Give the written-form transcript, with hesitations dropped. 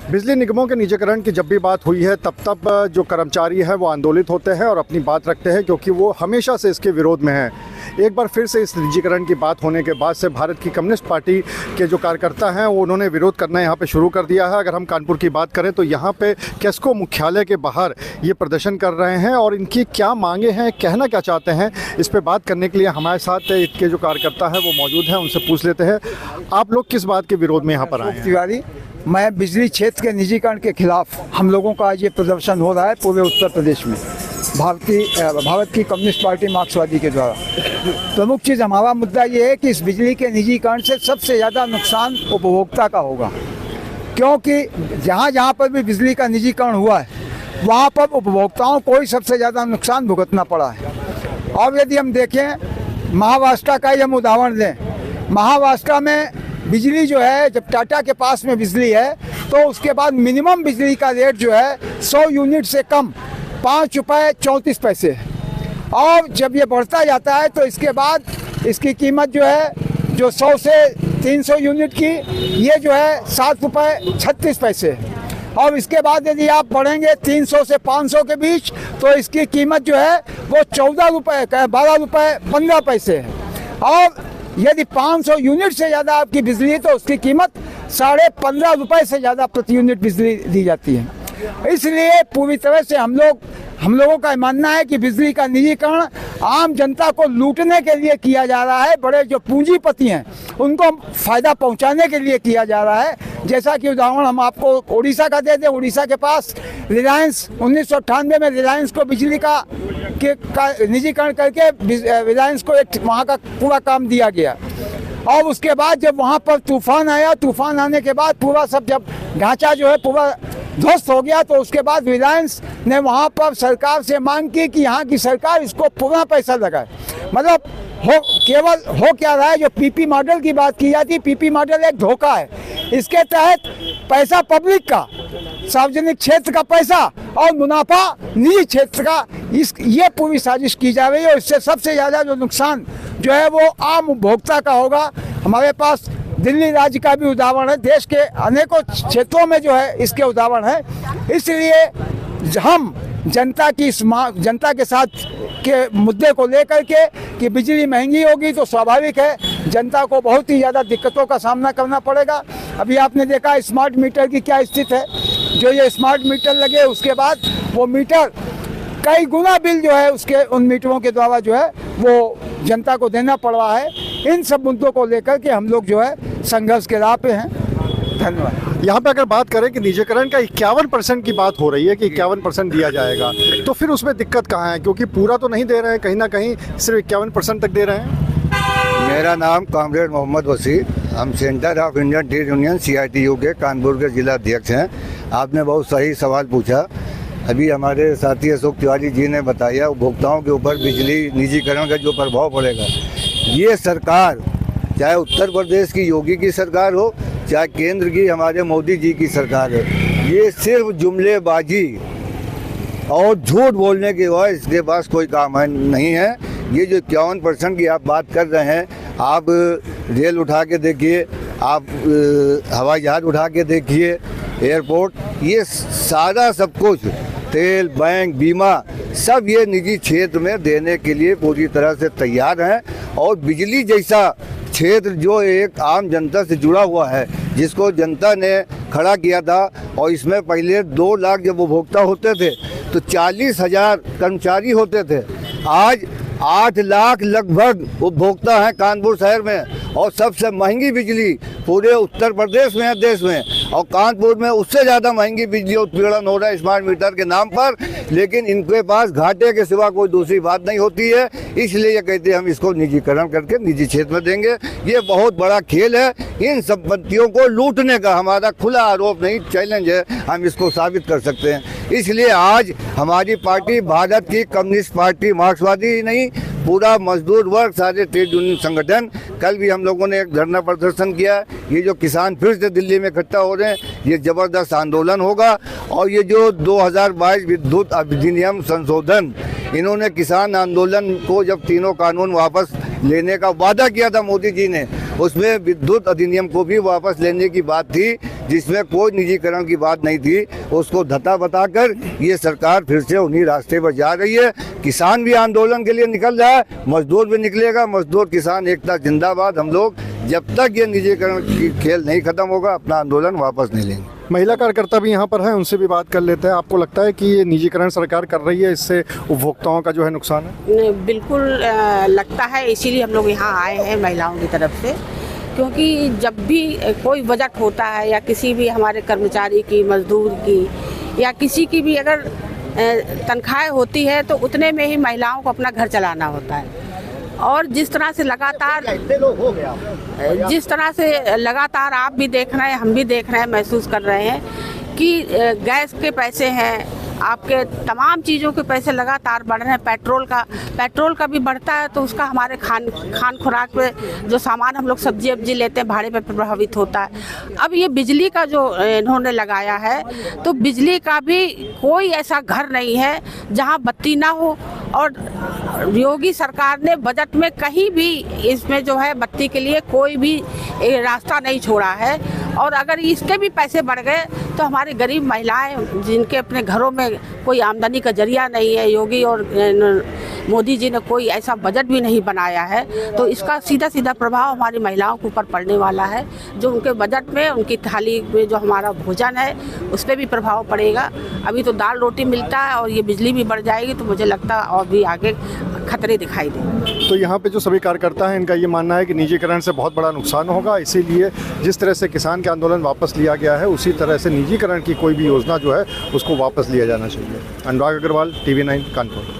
बिजली निगमों के निजीकरण की जब भी बात हुई है तब जो कर्मचारी हैं वो आंदोलित होते हैं और अपनी बात रखते हैं, क्योंकि वो हमेशा से इसके विरोध में हैं। एक बार फिर से इस निजीकरण की बात होने के बाद से भारत की कम्युनिस्ट पार्टी के जो कार्यकर्ता हैं वो उन्होंने विरोध करना यहाँ पे शुरू कर दिया है। अगर हम कानपुर की बात करें तो यहाँ पे केस्को मुख्यालय के बाहर ये प्रदर्शन कर रहे हैं और इनकी क्या मांगे हैं, कहना क्या चाहते हैं, इस पर बात करने के लिए हमारे साथ इनके जो कार्यकर्ता है वो मौजूद हैं। उनसे पूछ लेते हैं, आप लोग किस बात के विरोध में यहाँ पर आए हैं? मैं बिजली क्षेत्र के निजीकरण के खिलाफ हम लोगों का आज ये प्रदर्शन हो रहा है पूरे उत्तर प्रदेश में भारत की कम्युनिस्ट पार्टी मार्क्सवादी के द्वारा। प्रमुख चीज़ हमारा मुद्दा ये है कि इस बिजली के निजीकरण से सबसे ज़्यादा नुकसान उपभोक्ता का होगा, क्योंकि जहाँ जहाँ पर भी बिजली का निजीकरण हुआ है वहाँ पर उपभोक्ताओं को ही सबसे ज़्यादा नुकसान भुगतना पड़ा है। और यदि हम देखें महाराष्ट्र का ही हम उदाहरण दें, महाराष्ट्र में बिजली जो है, जब टाटा के पास में बिजली है तो उसके बाद मिनिमम बिजली का रेट जो है 100 यूनिट से कम 5 रुपये 34 पैसे है, और जब ये बढ़ता जाता है तो इसके बाद इसकी कीमत जो है, जो 100 से 300 यूनिट की, ये जो है 7 रुपये 36 पैसे है। और इसके बाद यदि आप बढ़ेंगे 300 से 500 के बीच तो इसकी कीमत जो है वो 14 रुपये 12 रुपये 15 पैसे है। और यदि 500 यूनिट से ज़्यादा आपकी बिजली है तो उसकी कीमत 15.5 रुपये से ज़्यादा प्रति यूनिट बिजली दी जाती है। इसलिए पूरी तरह से हम लोगों का मानना है कि बिजली का निजीकरण आम जनता को लूटने के लिए किया जा रहा है, बड़े जो पूंजीपति हैं उनको फ़ायदा पहुंचाने के लिए किया जा रहा है। जैसा कि उदाहरण हम आपको उड़ीसा का दे दें, उड़ीसा के पास रिलायंस 1998 में रिलायंस को बिजली का निजीकरण करके रिलायंस को एक वहाँ का पूरा काम दिया गया, और उसके बाद जब वहाँ पर तूफान आया, तूफान आने के बाद पूरा सब जब ढांचा जो है पूरा ध्वस्त हो गया, तो उसके बाद रिलायंस ने वहाँ पर सरकार से मांग की कि यहाँ की सरकार इसको पूरा पैसा लगाए। मतलब हो क्या रहा है, जो पीपी मॉडल की बात की जाती है, पीपी मॉडल एक धोखा है। इसके तहत पैसा पब्लिक का, सार्वजनिक क्षेत्र का पैसा और मुनाफा निजी क्षेत्र का, ये पूरी साजिश की जा रही है। और इससे सबसे ज़्यादा जो नुकसान जो है वो आम उपभोक्ता का होगा। हमारे पास दिल्ली राज्य का भी उदाहरण है, देश के अनेकों क्षेत्रों में जो है इसके उदाहरण है। इसलिए हम जनता के साथ के मुद्दे को लेकर के कि बिजली महंगी होगी तो स्वाभाविक है जनता को बहुत ही ज़्यादा दिक्कतों का सामना करना पड़ेगा। अभी आपने देखा स्मार्ट मीटर की क्या स्थिति है, जो ये स्मार्ट मीटर लगे उसके बाद वो मीटर कई गुना बिल जो है उसके उन मीटरों के द्वारा जो है वो जनता को देना पड़ रहा है। इन सब मुद्दों को लेकर के हम लोग जो है संघर्ष के राह पे हैं। धन्यवाद। यहाँ पे अगर बात करें कि निजीकरण का 51% की बात हो रही है कि 51% दिया जाएगा, तो फिर उसमें दिक्कत कहाँ है? क्योंकि पूरा तो नहीं दे रहे हैं, कहीं ना कहीं सिर्फ 51% तक दे रहे हैं। मेरा नाम कॉमरेड मोहम्मद वसीर, हम centre of Indian trade union CITU के कानपुर के जिला अध्यक्ष हैं। आपने बहुत सही सवाल पूछा। अभी हमारे साथी अशोक तिवारी जी ने बताया उपभोक्ताओं के ऊपर बिजली निजीकरण का जो प्रभाव पड़ेगा, ये सरकार चाहे उत्तर प्रदेश की योगी की सरकार हो चाहे केंद्र की हमारे मोदी जी की सरकार है, ये सिर्फ जुमलेबाजी और झूठ बोलने के बाद इसके पास कोई काम नहीं है। ये जो 51% की आप बात कर रहे हैं, आप रेल उठा के देखिए, आप हवाई जहाज उठा के देखिए, एयरपोर्ट, ये सारा सब कुछ, तेल, बैंक, बीमा, सब ये निजी क्षेत्र में देने के लिए पूरी तरह से तैयार हैं। और बिजली जैसा क्षेत्र जो एक आम जनता से जुड़ा हुआ है, जिसको जनता ने खड़ा किया था, और इसमें पहले 2 लाख जब उपभोक्ता होते थे तो 40,000 कर्मचारी होते थे, आज 8 लाख लगभग उपभोक्ता हैं कानपुर शहर में। और सबसे महंगी बिजली पूरे उत्तर प्रदेश में है, देश में, और कानपुर में उससे ज़्यादा महंगी बिजली उत्पीड़न हो रहा है स्मार्ट मीटर के नाम पर, लेकिन इनके पास घाटे के सिवा कोई दूसरी बात नहीं होती है। इसलिए ये कहते हैं हम इसको निजीकरण करके निजी क्षेत्र में देंगे। ये बहुत बड़ा खेल है, इन संपत्तियों को लूटने का हमारा खुला आरोप नहीं, चैलेंज है, हम इसको साबित कर सकते हैं। इसलिए आज हमारी पार्टी, भारत की कम्युनिस्ट पार्टी मार्क्सवादी ही नहीं, पूरा मजदूर वर्ग, सारे ट्रेड यूनियन संगठन, कल भी हम लोगों ने एक धरना प्रदर्शन किया। ये जो किसान फिर से दिल्ली में इकट्ठा हो रहे हैं, ये ज़बरदस्त आंदोलन होगा। और ये जो 2022 विद्युत अधिनियम संशोधन, इन्होंने किसान आंदोलन को जब तीनों कानून वापस लेने का वादा किया था मोदी जी ने, उसमें विद्युत अधिनियम को भी वापस लेने की बात थी, जिसमें कोई निजीकरण की बात नहीं थी। उसको धत्ता बताकर ये सरकार फिर से उन्हीं रास्ते पर जा रही है। किसान भी आंदोलन के लिए निकल रहा है, मजदूर भी निकलेगा। मजदूर किसान एकता जिंदाबाद। हम लोग जब तक ये निजीकरण की खेल नहीं खत्म होगा अपना आंदोलन वापस नहीं लेंगे। महिला कार्यकर्ता भी यहाँ पर है, उनसे भी बात कर लेते हैं। आपको लगता है कि ये निजीकरण सरकार कर रही है, इससे उपभोक्ताओं का जो है नुकसान है? बिल्कुल लगता है, इसीलिए हम लोग यहाँ आए हैं महिलाओं की तरफ से, क्योंकि जब भी कोई बजट होता है या किसी भी हमारे कर्मचारी की, मजदूर की या किसी की भी अगर तनख्वाह होती है तो उतने में ही महिलाओं को अपना घर चलाना होता है। और जिस तरह से लगातार आप भी देख रहे हैं, हम भी देख रहे हैं, महसूस कर रहे हैं कि गैस के पैसे हैं, आपके तमाम चीज़ों के पैसे लगातार बढ़ रहे हैं। पेट्रोल का भी बढ़ता है तो उसका हमारे खान खुराक पे जो सामान हम लोग सब्जी वब्जी लेते हैं भाड़े पे प्रभावित होता है। अब ये बिजली का जो इन्होंने लगाया है तो बिजली का भी कोई ऐसा घर नहीं है जहां बत्ती ना हो। और योगी सरकार ने बजट में कहीं भी इसमें जो है बत्ती के लिए कोई भी रास्ता नहीं छोड़ा है। और अगर इसके भी पैसे बढ़ गए तो हमारी गरीब महिलाएं जिनके अपने घरों में कोई आमदनी का जरिया नहीं है, योगी और मोदी जी ने कोई ऐसा बजट भी नहीं बनाया है, तो इसका सीधा सीधा प्रभाव हमारी महिलाओं के ऊपर पड़ने वाला है। जो उनके बजट में, उनकी थाली में जो हमारा भोजन है उस पर भी प्रभाव पड़ेगा। अभी तो दाल रोटी मिलता है और ये बिजली भी बढ़ जाएगी तो मुझे लगता है और भी आगे खतरे दिखाई देंगे। तो यहाँ पे जो सभी कार्यकर्ता हैं इनका ये मानना है कि निजीकरण से बहुत बड़ा नुकसान होगा, इसीलिए जिस तरह से किसान के आंदोलन वापस लिया गया है उसी तरह से निजीकरण की कोई भी योजना जो है उसको वापस लिया जाना चाहिए। अनुराग अग्रवाल, TV9 कानपुर।